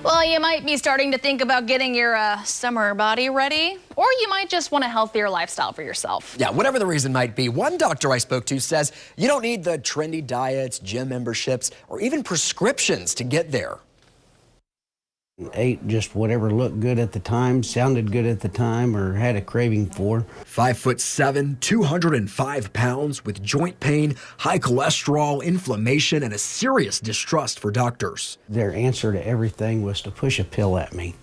Well, you might be starting to think about getting your summer body ready, or you might just want a healthier lifestyle for yourself. Yeah, whatever the reason might be, one doctor I spoke to says you don't need the trendy diets, gym memberships, or even prescriptions to get there. Ate just whatever looked good at the time, sounded good at the time, or had a craving for. 5'7", 205 pounds, with joint pain, high cholesterol, inflammation, and a serious distrust for doctors. Their answer to everything was to push a pill at me.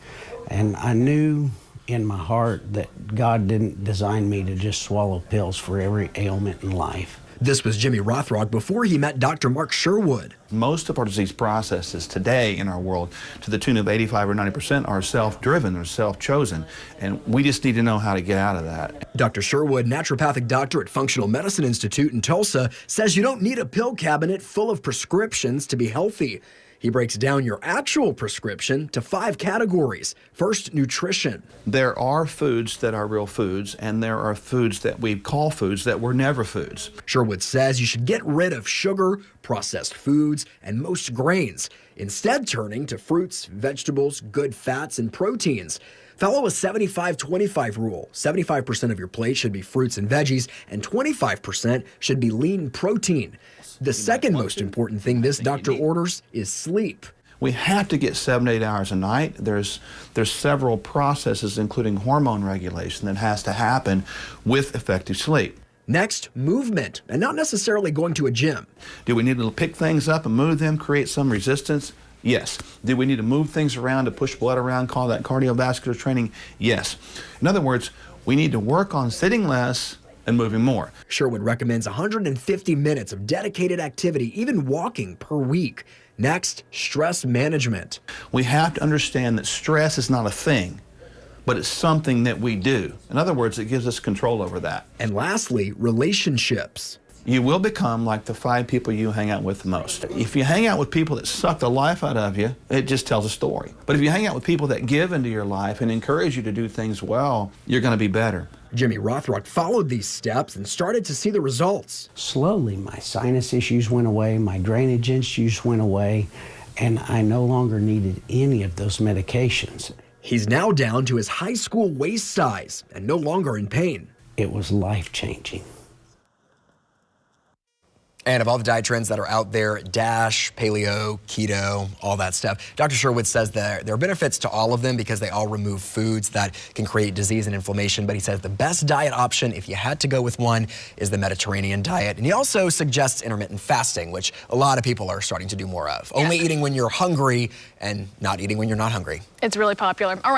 And I knew in my heart that God didn't design me to just swallow pills for every ailment in life. This was Jimmy Rothrock before he met Dr. Mark Sherwood. Most of our disease processes today in our world, to the tune of 85 or 90%, are self-driven or self-chosen, and we just need to know how to get out of that. Dr. Sherwood, naturopathic doctor at Functional Medicine Institute in Tulsa, says you don't need a pill cabinet full of prescriptions to be healthy. He breaks down your actual prescription to 5 categories. First, nutrition. There are foods that are real foods, and there are foods that we call foods that were never foods. Sherwood says you should get rid of sugar, processed foods, and most grains, instead turning to fruits, vegetables, good fats, and proteins. Follow a 75-25 rule. 75% of your plate should be fruits and veggies, and 25% should be lean protein. The second most important thing this doctor orders is sleep. We have to get 7 to 8 hours a night. There's several processes, including hormone regulation, that has to happen with effective sleep. Next, movement, and not necessarily going to a gym. Do we need to pick things up and move them, create some resistance? Yes. Do we need to move things around to push blood around, call that cardiovascular training? Yes. In other words, we need to work on sitting less and moving more. Sherwood recommends 150 minutes of dedicated activity, even walking, per week. Next, stress management. We have to understand that stress is not a thing, but it's something that we do. In other words, it gives us control over that. And lastly, relationships. You will become like the 5 people you hang out with the most. If you hang out with people that suck the life out of you, it just tells a story. But if you hang out with people that give into your life and encourage you to do things well, you're going to be better. Jimmy Rothrock followed these steps and started to see the results. Slowly, my sinus issues went away, my drainage issues went away, and I no longer needed any of those medications. He's now down to his high school waist size and no longer in pain. It was life-changing. And of all the diet trends that are out there, DASH, paleo, keto, all that stuff, Dr. Sherwood says that there are benefits to all of them because they all remove foods that can create disease and inflammation. But he says the best diet option, if you had to go with one, is the Mediterranean diet. And he also suggests intermittent fasting, which a lot of people are starting to do more of. Yeah. Only eating when you're hungry and not eating when you're not hungry. It's really popular. All right.